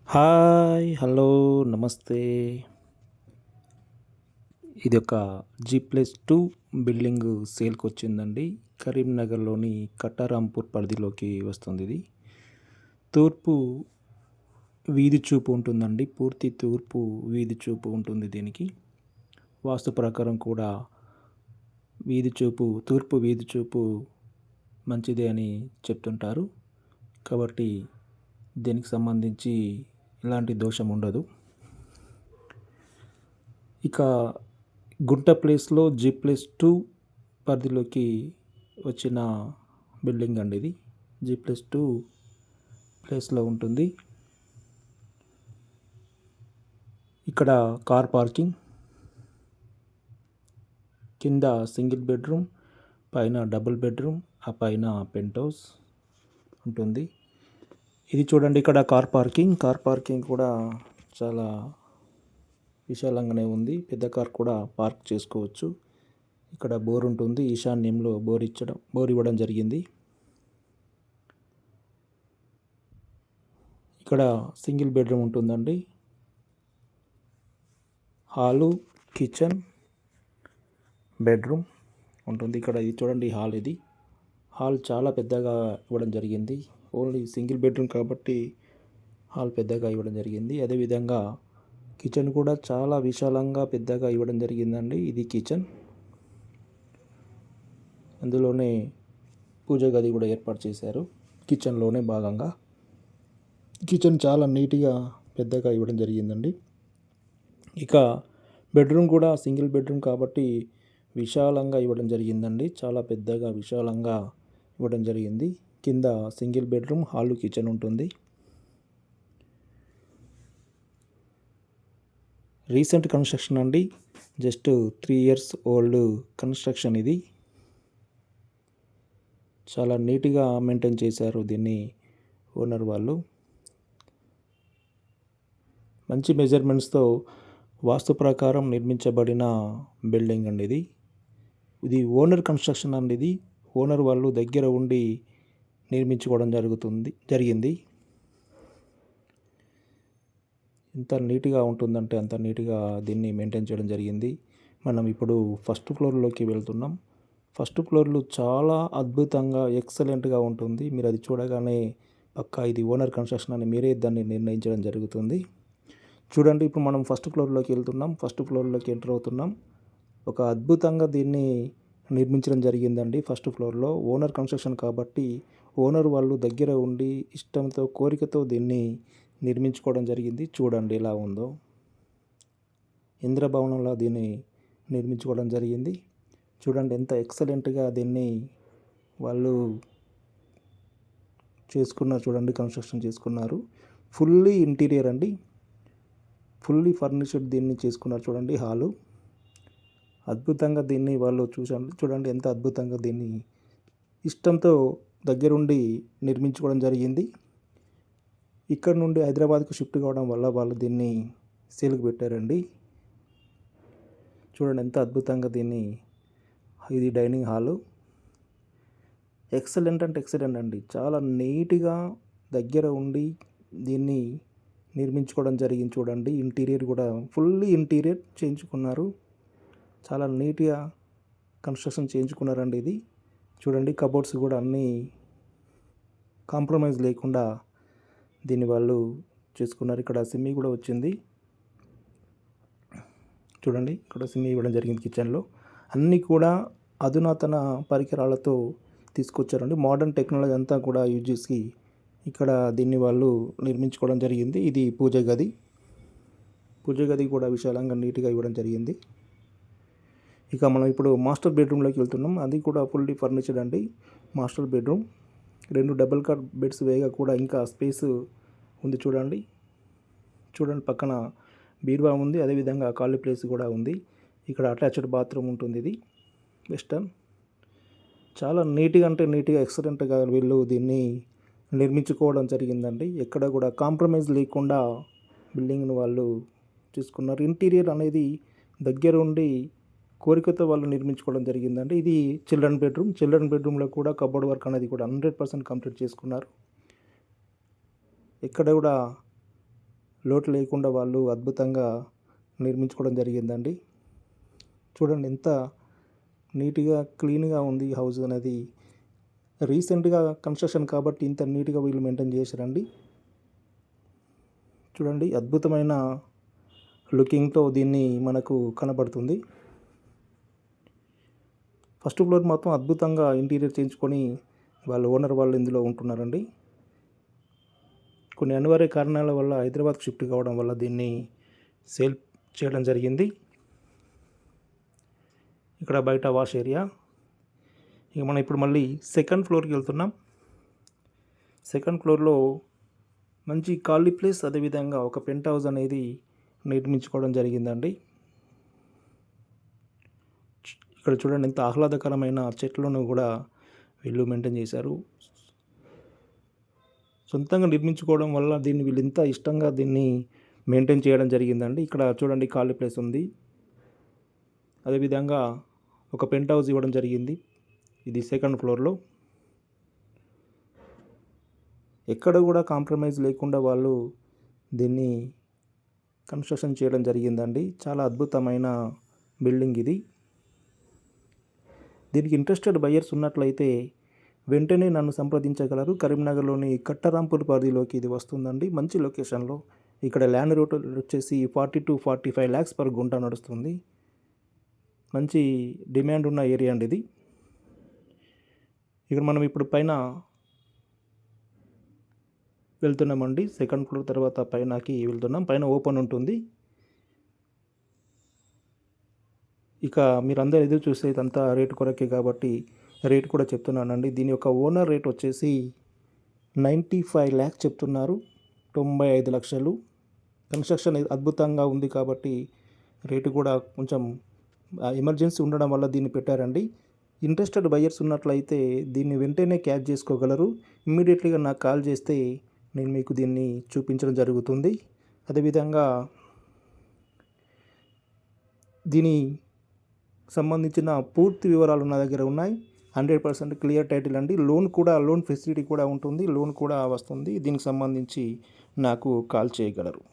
Hi! Hello! నమస్తే. ఇది ఒక జీ+2 బిల్డింగు సేల్‌కొచ్చిందండి. కరీంనగర్‌లోని కట్టారాంపూర్ పరిధిలోకి వస్తుందిది. తూర్పు వీధి చూపు ఉంటుందండి. పూర్తి తూర్పు వీధి చూపు ఉంటుంది దీనికి. వాస్తు ప్రకారం కూడా తూర్పు వీధి చూపు మంచిదే అని చెప్తుంటారు. కాబట్టి దీనికి సంబంధించి ఎలాంటి దోషం ఉండదు. ఇక గుంట ప్లేస్‌లో జీ+2 పరిధిలోకి వచ్చిన బిల్డింగ్ అండి ఇది. జీ+2 ప్లేస్‌లో ఉంటుంది. ఇక్కడ కార్ పార్కింగ్, కింద సింగిల్ బెడ్రూమ్, పైన డబుల్ బెడ్రూమ్, ఆ పైన పెంట్ హౌస్ ఉంటుంది. ఇది చూడండి, ఇక్కడ కార్ పార్కింగ్ కూడా చాలా విశాలంగానే ఉంది. పెద్ద కార్ కూడా పార్క్ చేసుకోవచ్చు. ఇక్కడ బోర్ ఉంటుంది. ఈశాన్యంలో బోర్ ఇవ్వడం జరిగింది. ఇక్కడ సింగిల్ బెడ్రూమ్ ఉంటుందండి. హాలు, కిచెన్, బెడ్రూమ్ ఉంటుంది. ఇక్కడ ఇది చూడండి, హాల్ చాలా పెద్దగా ఇవ్వడం జరిగింది. ఓన్లీ సింగిల్ బెడ్రూమ్ కాబట్టి హాల్ పెద్దగా ఇవ్వడం జరిగింది. అదేవిధంగా కిచెన్ కూడా చాలా విశాలంగా పెద్దగా ఇవ్వడం జరిగిందండి. ఇది కిచెన్. అందులోనే పూజ గది కూడా ఏర్పాటు చేశారు. కిచెన్లోనే భాగంగా కిచెన్ చాలా నీట్గా పెద్దగా ఇవ్వడం జరిగిందండి. ఇక బెడ్రూమ్ కూడా సింగిల్ బెడ్రూమ్ కాబట్టి విశాలంగా ఇవ్వడం జరిగిందండి. చాలా పెద్దగా విశాలంగా ఇవ్వడం జరిగింది. కింద సింగిల్ బెడ్రూమ్, హాలు, కిచెన్ ఉంటుంది. రీసెంట్ కన్స్ట్రక్షన్ అండి. జస్ట్ 3 years ఓల్డ్ కన్స్ట్రక్షన్ ఇది. చాలా నీట్గా మెయింటైన్ చేశారు దీన్ని ఓనర్ వాళ్ళు. మంచి మెజర్మెంట్స్తో వాస్తు ప్రకారం నిర్మించబడిన బిల్డింగ్ అండి ఇది. ఇది ఓనర్ కన్స్ట్రక్షన్ అండి. ఇది ఓనర్ వాళ్ళు దగ్గర ఉండి నిర్మించుకోవడం జరిగింది. ఎంత నీట్గా ఉంటుందంటే అంత నీట్గా దీన్ని మెయింటైన్ చేయడం జరిగింది. మనం ఇప్పుడు ఫస్ట్ ఫ్లోర్లోకి వెళ్తున్నాం. ఫస్ట్ ఫ్లోర్లో చాలా అద్భుతంగా ఎక్సలెంట్గా ఉంటుంది. మీరు అది చూడగానే పక్కా ఇది ఓనర్ కన్స్ట్రక్షన్ అని మీరే దాన్ని నిర్ణయించడం జరుగుతుంది. చూడండి, ఇప్పుడు మనం ఫస్ట్ ఫ్లోర్లోకి వెళ్తున్నాం. ఫస్ట్ ఫ్లోర్లోకి ఎంటర్ అవుతున్నాం. ఒక అద్భుతంగా దీన్ని నిర్మించడం జరిగిందండి. ఫస్ట్ ఫ్లోర్లో ఓనర్ కన్స్ట్రక్షన్ కాబట్టి ఓనర్ వాళ్ళు దగ్గర ఉండి ఇష్టంతో కోరికతో దీన్ని నిర్మించుకోవడం జరిగింది. చూడండి ఎలా ఉందో. ఇంద్రభవనంలో దీన్ని నిర్మించుకోవడం జరిగింది. చూడండి ఎంత ఎక్సలెంట్గా దీన్ని వాళ్ళు చేసుకున్నారు. చూడండి, కన్స్ట్రక్షన్ చేసుకున్నారు. ఫుల్లీ ఇంటీరియర్ అండి. ఫుల్లీ ఫర్నిష్డ్ దీన్ని చేసుకున్నారు. చూడండి, హాలు అద్భుతంగా దీన్ని వాళ్ళు చూడండి ఎంత అద్భుతంగా దీన్ని ఇష్టంతో దగ్గరుండి నిర్మించుకోవడం జరిగింది. ఇక్కడ నుండి హైదరాబాద్కు షిఫ్ట్ కావడం వల్ల వాళ్ళు దీన్ని సేల్కి పెట్టారండి. చూడండి ఎంత అద్భుతంగా దీన్ని. ఇది డైనింగ్ హాలు. ఎక్సలెంట్ అంటే ఎక్సలెంట్ అండి. చాలా నీట్గా దగ్గర ఉండి దీన్ని నిర్మించుకోవడం జరిగింది. చూడండి, ఇంటీరియర్ కూడా ఫుల్లీ ఇంటీరియర్ చేయించుకున్నారు. చాలా నీట్గా కన్స్ట్రక్షన్ చేయించుకున్నారండి ఇది. చూడండి, కబోర్డ్స్ కూడా అన్నీ కాంప్రమైజ్ లేకుండా దీన్ని వాళ్ళు చేసుకున్నారు. ఇక్కడ సిమ్మి కూడా వచ్చింది. చూడండి, ఇక్కడ సిమ్మి ఇవ్వడం జరిగింది. కిచెన్లో అన్నీ కూడా అధునాతన పరికరాలతో తీసుకొచ్చారండి. మోడర్న్ టెక్నాలజీ అంతా కూడా యూజ్ చేసి ఇక్కడ దీన్ని వాళ్ళు నిర్మించుకోవడం జరిగింది. ఇది పూజ గది కూడా విశాలంగా నీట్గా ఇవ్వడం జరిగింది. ఇక మనం ఇప్పుడు మాస్టర్ బెడ్రూమ్లోకి వెళ్తున్నాం. అది కూడా ఫుల్లీ ఫర్నిచర్డ్ అండి. Master bedroom 2 double cot beds వేగా కూడా ఇంకా స్పేస్ ఉంది. చూడండి పక్కన బీరువా ఉంది. అదేవిధంగా ఖాళీ ప్లేస్ కూడా ఉంది. ఇక్కడ అటాచ్డ్ బాత్రూమ్ ఉంటుంది. ఇది వెస్టర్న్. చాలా నీట్గా అంటే నీట్గా ఎక్సలెంట్గా వీళ్ళు దీన్ని నిర్మించుకోవడం జరిగిందండి. ఎక్కడ కూడా కాంప్రమైజ్ లేకుండా బిల్డింగ్ను వాళ్ళు చూసుకున్నారు. ఇంటీరియర్ అనేది దగ్గర ఉండి కోరికతో వాళ్ళు నిర్మించుకోవడం జరిగిందండి. ఇది చిల్డ్రన్ బెడ్రూమ్లో కూడా కబోర్డ్ వర్క్ అనేది కూడా 100% కంప్లీట్ చేసుకున్నారు. ఎక్కడ కూడా లోటు లేకుండా వాళ్ళు అద్భుతంగా నిర్మించుకోవడం జరిగిందండి. చూడండి ఎంత నీట్గా క్లీన్గా ఉంది హౌస్ అనేది. రీసెంట్గా కన్స్ట్రక్షన్ కాబట్టి ఇంత నీట్గా వీళ్ళు మెయింటైన్ చేశారండి. చూడండి అద్భుతమైన లుకింగ్తో దీన్ని మనకు కనబడుతుంది. ఫస్ట్ ఫ్లోర్ మొత్తం అద్భుతంగా ఇంటీరియర్ చేయించుకొని ఓనర్ వాళ్ళు ఇందులో ఉంటున్నారండి. కొన్ని అనివార్య కారణాల వల్ల హైదరాబాద్కు షిఫ్ట్ కావడం వల్ల దీన్ని సేల్ చేయడం జరిగింది. ఇక్కడ బయట వాష్ ఏరియా. ఇక మనం ఇప్పుడు మళ్ళీ సెకండ్ ఫ్లోర్కి వెళ్తున్నాం. సెకండ్ ఫ్లోర్లో మంచి ఖాళీ ప్లేస్, అదేవిధంగా ఒక పెంట్ హౌస్ అనేది నిర్మించుకోవడం జరిగిందండి. ఇక్కడ చూడండి ఎంత ఆహ్లాదకరమైన చెట్లను కూడా వీళ్ళు మెయింటైన్ చేశారు. సొంతంగా నిర్మించుకోవడం వల్ల వీళ్ళు ఇంత ఇష్టంగా దీన్ని మెయింటైన్ చేయడం జరిగిందండి. ఇక్కడ చూడండి ఖాళీ ప్లేస్ ఉంది. అదేవిధంగా ఒక పెంట్ హౌస్ ఇవ్వడం జరిగింది. ఇది సెకండ్ ఫ్లోర్లో. ఎక్కడ కూడా కాంప్రమైజ్ లేకుండా వాళ్ళు దీన్ని కన్స్ట్రక్షన్ చేయడం జరిగిందండి. చాలా అద్భుతమైన బిల్డింగ్ ఇది. దీనికి ఇంట్రెస్టెడ్ బయర్స్ ఉన్నట్లయితే వెంటనే నన్ను సంప్రదించగలరు. కరీంనగర్లోని కట్టరాంపూర్ పరిధిలోకి ఇది వస్తుందండి. మంచి లొకేషన్లో. ఇక్కడ ల్యాండ్ రేట్ వచ్చేసి 40 to 45 lakhs పర్ గుంట నడుస్తుంది. మంచి డిమాండ్ ఉన్న ఏరియా అండి ఇది. ఇక్కడ మనం ఇప్పుడు పైన వెళ్తున్నామండి. సెకండ్ ఫ్లోర్ తర్వాత పైనకి వెళ్తున్నాం. పైన ఓపెన్ ఉంటుంది. ఇక మీరందరూ ఎదురు చూస్తే ఇదంతా రేటు కొరకే కాబట్టి రేట్ కూడా చెప్తున్నానండి. దీని యొక్క ఓనర్ రేట్ వచ్చేసి 95 lakhs చెప్తున్నారు. 95 లక్షలు. కన్స్ట్రక్షన్ అద్భుతంగా ఉంది కాబట్టి రేటు కూడా కొంచెం ఎమర్జెన్సీ ఉండడం వల్ల దీన్ని పెట్టారండి. ఇంట్రెస్టెడ్ బయర్స్ ఉన్నట్లయితే దీన్ని వెంటనే క్యాచ్ చేసుకోగలరు. ఇమ్మీడియట్లీగా నాకు కాల్ చేస్తే నేను మీకు దీన్ని చూపించడం జరుగుతుంది. అదేవిధంగా దీని సంబంధించిన పూర్తి వివరాలు నా దగ్గర ఉన్నాయి. 100% క్లియర్ టైటిల్ అండి. లోన్ ఫెసిలిటీ కూడా ఉంటుంది. లోన్ కూడా వస్తుంది. దీనికి సంబంధించి నాకు కాల్ చేయగలరు.